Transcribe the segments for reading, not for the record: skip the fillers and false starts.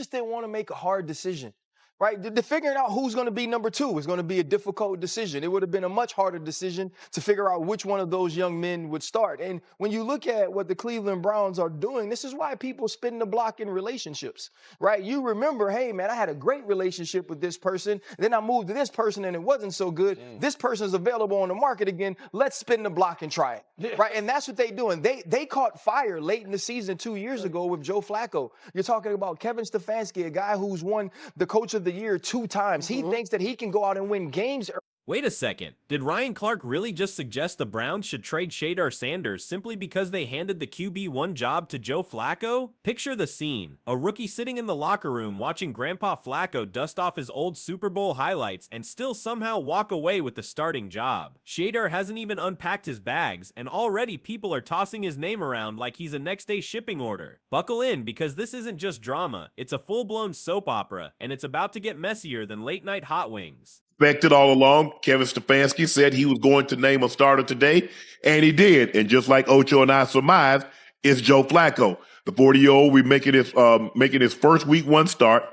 just didn't want to make a hard decision. Right? Figuring out who's going to be number 2 is going to be a difficult decision. It would have been a much harder decision to figure out which one of those young men would start. And when you look at what the Cleveland Browns are doing, this is why people spin the block in relationships, right? You remember, hey, man, I had a great relationship with this person. Then I moved to this person and it wasn't so good. This person's available on the market again. Let's spin the block and try it, right? And that's what they're doing. They caught fire late in the season 2 years ago with Joe Flacco. You're talking about Kevin Stefanski, a guy who's won the Coach of the Year 2 times. He thinks that he can go out and win games. Wait a second, did Ryan Clark really just suggest the Browns should trade Shedeur Sanders simply because they handed the QB1 job to Joe Flacco? Picture the scene, a rookie sitting in the locker room watching Grandpa Flacco dust off his old Super Bowl highlights and still somehow walk away with the starting job. Shedeur hasn't even unpacked his bags, and already people are tossing his name around like he's a next day shipping order. Buckle in, because this isn't just drama, it's a full-blown soap opera, and it's about to get messier than late night hot wings. Expected all along. Kevin Stefanski said he was going to name a starter today, and he did. And just like Ocho and I surmised, it's Joe Flacco. The 40-year-old will be making his first week 1 start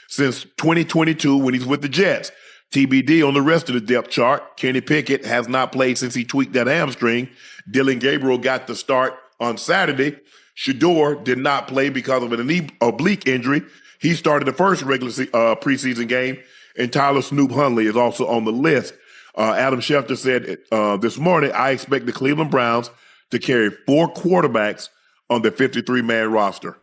since 2022 when he's with the Jets. TBD on the rest of the depth chart. Kenny Pickett has not played since he tweaked that hamstring. Dillon Gabriel got the start on Saturday. Shedeur did not play because of an oblique injury. He started the first regular preseason game. And Tyler Snoop Hundley is also on the list. Adam Schefter said this morning, I expect the Cleveland Browns to carry 4 quarterbacks on their 53-man roster.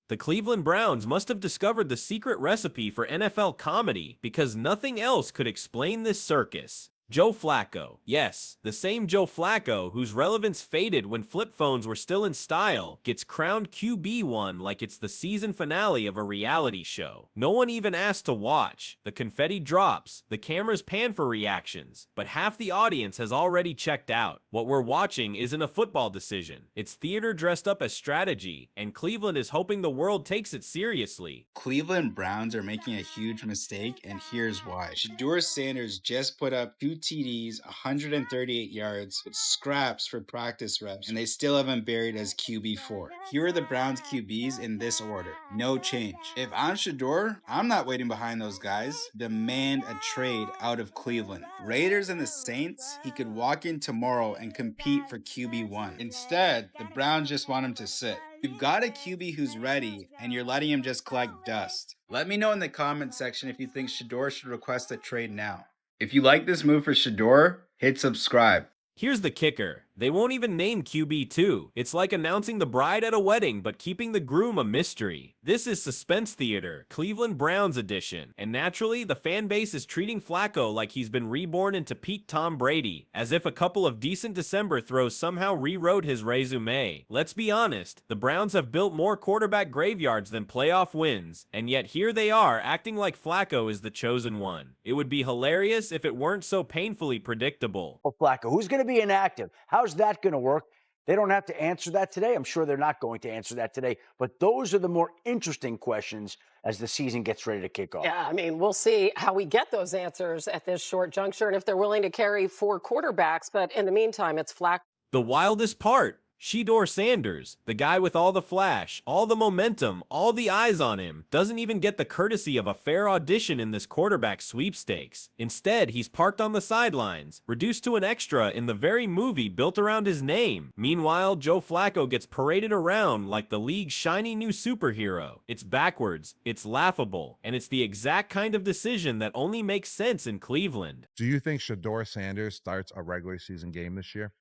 The Cleveland Browns must have discovered the secret recipe for NFL comedy, because nothing else could explain this circus. Joe Flacco. Yes, the same Joe Flacco whose relevance faded when flip phones were still in style gets crowned QB1 like it's the season finale of a reality show. No one even asked to watch. The confetti drops, the cameras pan for reactions, but half the audience has already checked out. What we're watching isn't a football decision. It's theater dressed up as strategy, and Cleveland is hoping the world takes it seriously. Cleveland Browns are making a huge mistake, and here's why. Shedeur Sanders just put up 2 TDs, 138 yards, with scraps for practice reps, and they still haven't buried as QB4. Here are the Browns QBs in this order. No change. If I'm Shedeur, I'm not waiting behind those guys. Demand a trade out of Cleveland. Raiders and the Saints, he could walk in tomorrow and compete for QB1. Instead, the Browns just want him to sit. You've got a QB who's ready, and you're letting him just collect dust. Let me know in the comment section if you think Shedeur should request a trade now. If you like this move for Shedeur, hit subscribe. Here's the kicker. They won't even name QB2. It's like announcing the bride at a wedding, but keeping the groom a mystery. This is suspense theater, Cleveland Browns edition. And naturally, the fan base is treating Flacco like he's been reborn into peak Tom Brady, as if a couple of decent December throws somehow rewrote his resume. Let's be honest, the Browns have built more quarterback graveyards than playoff wins, and yet here they are acting like Flacco is the chosen one. It would be hilarious if it weren't so painfully predictable. Oh, Flacco, who's going to be inactive? How's that going to work? They don't have to answer that today. I'm sure they're not going to answer that today. But those are the more interesting questions as the season gets ready to kick off. Yeah, I mean, we'll see how we get those answers at this short juncture and if they're willing to carry 4 quarterbacks. But in the meantime, it's Flacco. The wildest part, Shedeur Sanders, the guy with all the flash, all the momentum, all the eyes on him, doesn't even get the courtesy of a fair audition in this quarterback sweepstakes. Instead, he's parked on the sidelines, reduced to an extra in the very movie built around his name. Meanwhile, Joe Flacco gets paraded around like the league's shiny new superhero. It's backwards, it's laughable, and it's the exact kind of decision that only makes sense in Cleveland. Do you think Shedeur Sanders starts a regular season game this year?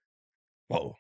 Whoa.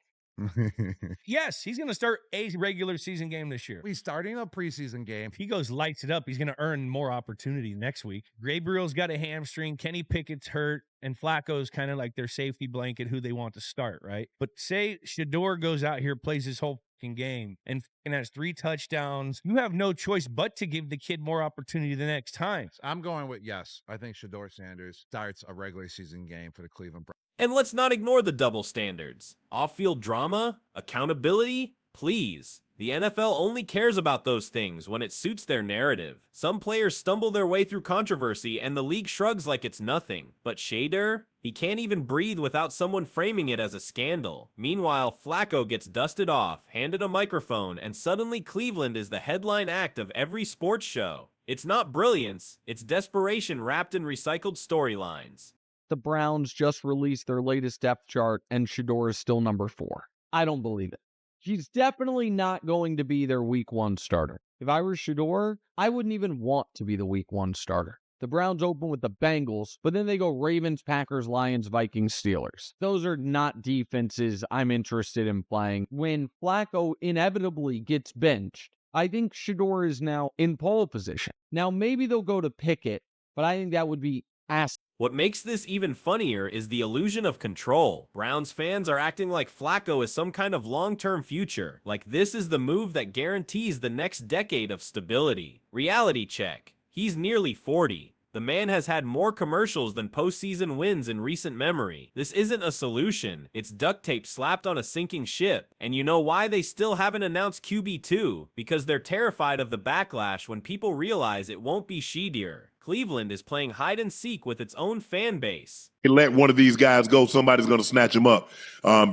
Yes, he's going to start a regular season game this year. He's starting a preseason game. If he goes lights it up, he's going to earn more opportunity next week. Gabriel's got a hamstring. Kenny Pickett's hurt. And Flacco's kind of like their safety blanket who they want to start, right? But say Shedeur goes out here, plays his whole game, and has 3 touchdowns. You have no choice but to give the kid more opportunity the next time. I'm going with yes. I think Shedeur Sanders starts a regular season game for the Cleveland Browns. And let's not ignore the double standards. Off-field drama? Accountability? Please. The NFL only cares about those things when it suits their narrative. Some players stumble their way through controversy and the league shrugs like it's nothing. But Shedeur? He can't even breathe without someone framing it as a scandal. Meanwhile, Flacco gets dusted off, handed a microphone, and suddenly Cleveland is the headline act of every sports show. It's not brilliance, it's desperation wrapped in recycled storylines. The Browns just released their latest depth chart, and Shedeur is still number 4. I don't believe it. He's definitely not going to be their week 1 starter. If I were Shedeur, I wouldn't even want to be the week 1 starter. The Browns open with the Bengals, but then they go Ravens, Packers, Lions, Vikings, Steelers. Those are not defenses I'm interested in playing. When Flacco inevitably gets benched, I think Shedeur is now in pole position. Now, maybe they'll go to Pickett, but I think that would be ass. What makes this even funnier is the illusion of control. Browns fans are acting like Flacco is some kind of long-term future, like this is the move that guarantees the next decade of stability. Reality check. He's nearly 40. The man has had more commercials than postseason wins in recent memory. This isn't a solution. It's duct tape slapped on a sinking ship. And you know why they still haven't announced QB2? Because they're terrified of the backlash when people realize it won't be Shedeur. Cleveland is playing hide and seek with its own fan base. Let one of these guys go, somebody's going to snatch him up.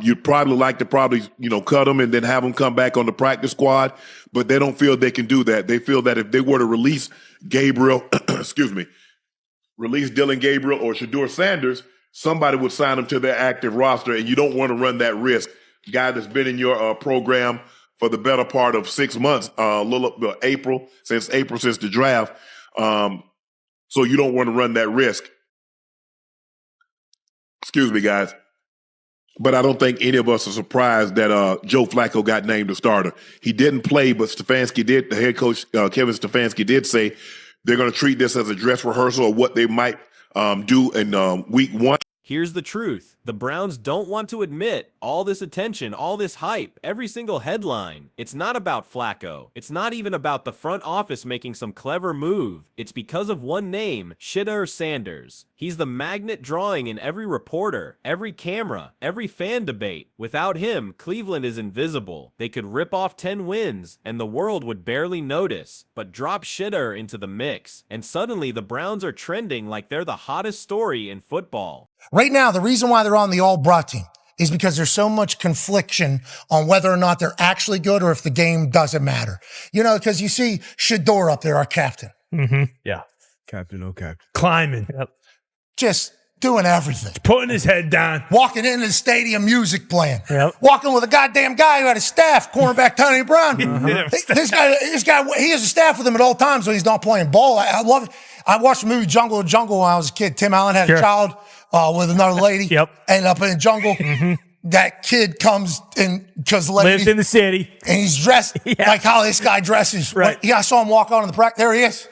You'd probably like to cut him and then have him come back on the practice squad, but they don't feel they can do that. They feel that if they were to release Gabriel, release Dillon, Gabriel, or Shedeur Sanders, somebody would sign him to their active roster, and you don't want to run that risk. Guy that's been in your program for the better part of 6 months, since the draft. So you don't want to run that risk. Excuse me, guys. But I don't think any of us are surprised that Joe Flacco got named a starter. He didn't play, but the head coach, Kevin Stefanski did say they're going to treat this as a dress rehearsal of what they might do in week 1. Here's the truth. The Browns don't want to admit all this attention, all this hype, every single headline. It's not about Flacco. It's not even about the front office making some clever move. It's because of one name, Shedeur Sanders. He's the magnet drawing in every reporter, every camera, every fan debate. Without him, Cleveland is invisible. They could rip off 10 wins, and the world would barely notice. But drop Shedeur into the mix, and suddenly the Browns are trending like they're the hottest story in football. Right now, the reason why they're on the all-brought team is because there's so much confliction on whether or not they're actually good or if the game doesn't matter. You know, because you see Shedeur up there, our captain. Mm-hmm. Yeah. Captain, no captain. Climbing. Yep. Just doing everything. Putting his head down. Walking into the stadium, music playing. Yep. Walking with a goddamn guy who had a staff, cornerback Tony Brown. This guy, he has a staff with him at all times when he's not playing ball. I love it. I watched the movie Jungle when I was a kid. Tim Allen had a child with another lady. Yep. Ended up in the jungle. Mm-hmm. That kid comes in because lives in the city. And he's dressed like how this guy dresses. Right. I saw him walk out on the practice. There he is.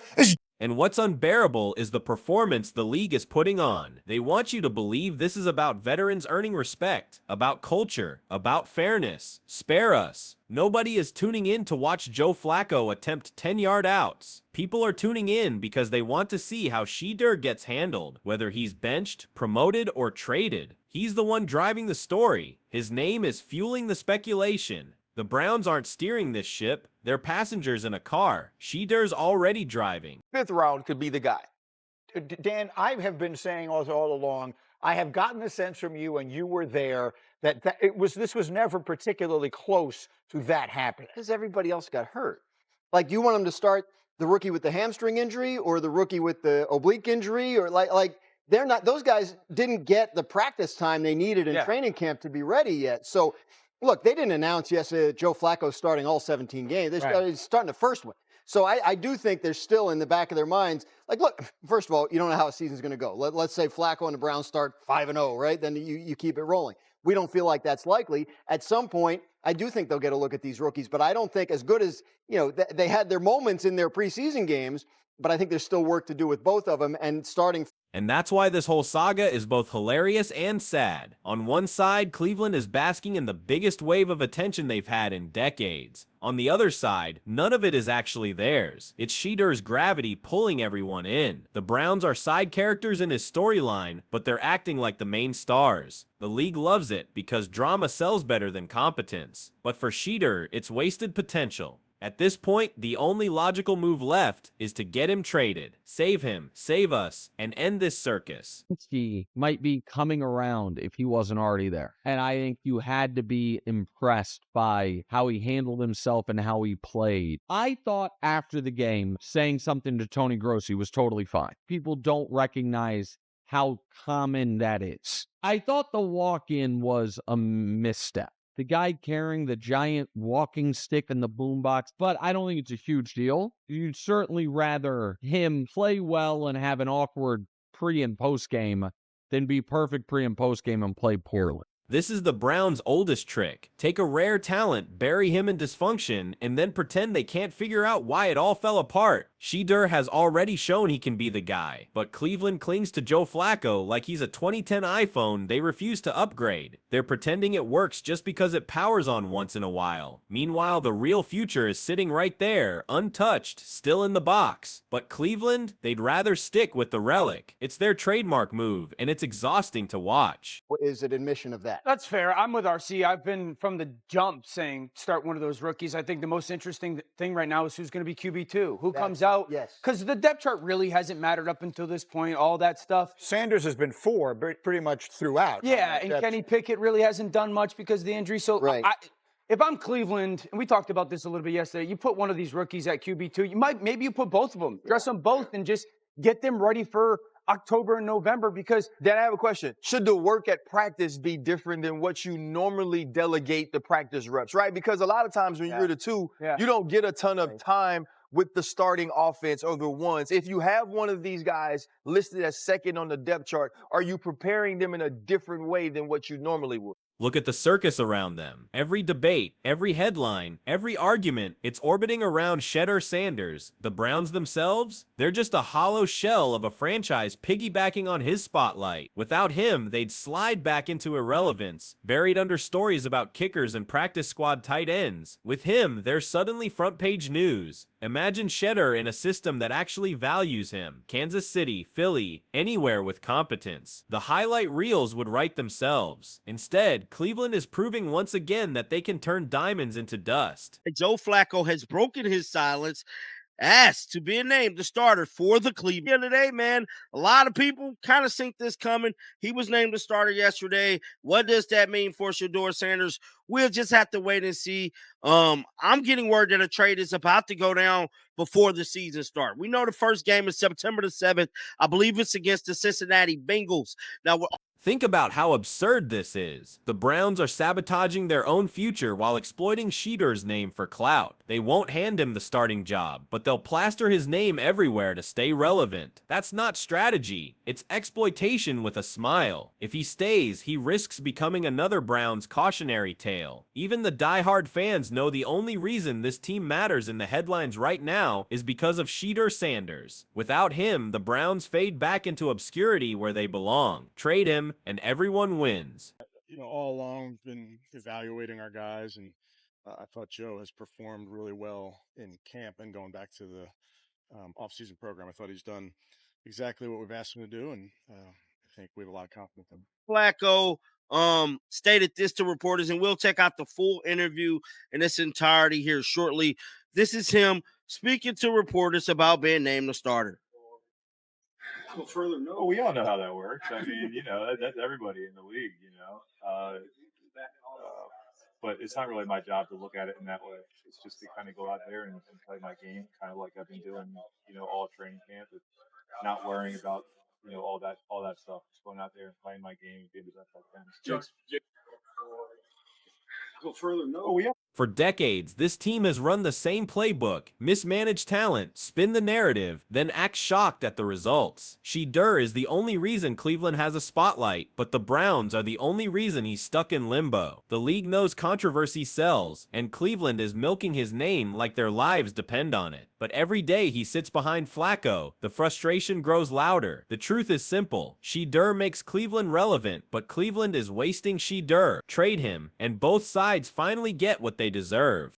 And what's unbearable is the performance the league is putting on. They want you to believe this is about veterans earning respect, about culture, about fairness. Spare us. Nobody is tuning in to watch Joe Flacco attempt 10-yard outs. People are tuning in because they want to see how Shedeur gets handled, whether he's benched, promoted, or traded. He's the one driving the story. His name is fueling the speculation. The Browns aren't steering this ship. They're passengers in a car. Shedeur's already driving. 5th round could be the guy. Dan, I have been saying all along, I have gotten the sense from you, and you were there, that this was never particularly close to that happening. Because everybody else got hurt. Like, you want him to start the rookie with the hamstring injury or the rookie with the oblique injury, or like they're not, those guys didn't get the practice time they needed in training camp to be ready yet. So look, they didn't announce yesterday that Joe Flacco's starting all 17 games. They're starting the first one. So I do think they're still in the back of their minds. Like, look, first of all, you don't know how a season's going to go. Let's say Flacco and the Browns start 5-0, right? Then you keep it rolling. We don't feel like that's likely. At some point, I do think they'll get a look at these rookies, but I don't think as good as, they had their moments in their preseason games, but I think there's still work to do with both of them and starting. And that's why this whole saga is both hilarious and sad. On one side, Cleveland is basking in the biggest wave of attention they've had in decades. On the other side, none of it is actually theirs. It's Shedeur's gravity pulling everyone in. The Browns are side characters in his storyline, but they're acting like the main stars. The league loves it because drama sells better than competence. But for Shedeur, it's wasted potential. At this point, the only logical move left is to get him traded, save him, save us, and end this circus. He might be coming around if he wasn't already there. And I think you had to be impressed by how he handled himself and how he played. I thought after the game, saying something to Tony Grossi was totally fine. People don't recognize how common that is. I thought the walk-in was a misstep. The guy carrying the giant walking stick in the boombox, but I don't think it's a huge deal. You'd certainly rather him play well and have an awkward pre- and post-game than be perfect pre- and post-game and play poorly. This is the Browns' oldest trick. Take a rare talent, bury him in dysfunction, and then pretend they can't figure out why it all fell apart. Shedeur has already shown he can be the guy, but Cleveland clings to Joe Flacco like he's a 2010 iPhone they refuse to upgrade. They're pretending it works just because it powers on once in a while. Meanwhile, the real future is sitting right there, untouched, still in the box. But Cleveland, they'd rather stick with the relic. It's their trademark move, and it's exhausting to watch. What is an admission of that? That's fair. I'm with RC. I've been from the jump saying start one of those rookies. I think the most interesting thing right now is who's going to be QB2. Who comes out? Yes. Because the depth chart really hasn't mattered up until this point, all that stuff. Sanders has been 4 pretty much throughout. Yeah, and Kenny Pickett really hasn't done much because of the injury. So Right. If I'm Cleveland, and we talked about this a little bit yesterday, you put one of these rookies at QB2, maybe you put both of them, dress them both, and just get them ready for October and November. Because Dan, I have a question. Should the work at practice be different than what you normally delegate the practice reps, right? Because a lot of times when you're the two, you don't get a ton of time with the starting offense or the ones. If you have one of these guys listed as second on the depth chart, are you preparing them in a different way than what you normally would? Look at the circus around them. Every debate, every headline, every argument, it's orbiting around Shedeur Sanders. The Browns themselves, they're just a hollow shell of a franchise piggybacking on his spotlight. Without him, they'd slide back into irrelevance, buried under stories about kickers and practice squad tight ends. With him, they're suddenly front page news. Imagine Shedeur in a system that actually values him. Kansas City, Philly, anywhere with competence. The highlight reels would write themselves. Instead, Cleveland is proving once again that they can turn diamonds into dust. Joe Flacco has broken his silence, asked to be named the starter for the Cleveland today, man. A lot of people kind of think this coming. He was named the starter yesterday. What does that mean for Shedeur Sanders? We'll just have to wait and see. I'm getting word that a trade is about to go down before the season starts. We know the first game is September the 7th. I believe it's against the Cincinnati Bengals. Now, think about how absurd this is. The Browns are sabotaging their own future while exploiting Shedeur's name for clout. They won't hand him the starting job, but they'll plaster his name everywhere to stay relevant. That's not strategy. It's exploitation with a smile. If he stays, he risks becoming another Browns cautionary tale. Even the diehard fans know the only reason this team matters in the headlines right now is because of Shedeur Sanders. Without him, the Browns fade back into obscurity where they belong. Trade him, and everyone wins. All along been evaluating our guys, and I thought Joe has performed really well in camp and going back to the off-season program. I thought he's done exactly what we've asked him to do, and I think we have a lot of confidence in him. Flacco stated this to reporters, and we'll check out the full interview in its entirety here shortly. This is him speaking to reporters about being named the starter. Well, further, no, we all know how that works. I mean, that's everybody in the league, but it's not really my job to look at it in that way. It's just to kind of go out there and play my game, kind of like I've been doing, all training camp. It's not worrying about, all that stuff. Just going out there and playing my game and being the best I can. Well, further, no, we. For decades, this team has run the same playbook, mismanage talent, spin the narrative, then act shocked at the results. Shedeur is the only reason Cleveland has a spotlight, but the Browns are the only reason he's stuck in limbo. The league knows controversy sells, and Cleveland is milking his name like their lives depend on it. But every day he sits behind Flacco, the frustration grows louder. The truth is simple. Shedeur makes Cleveland relevant, but Cleveland is wasting Shedeur. Trade him, and both sides finally get what they deserve.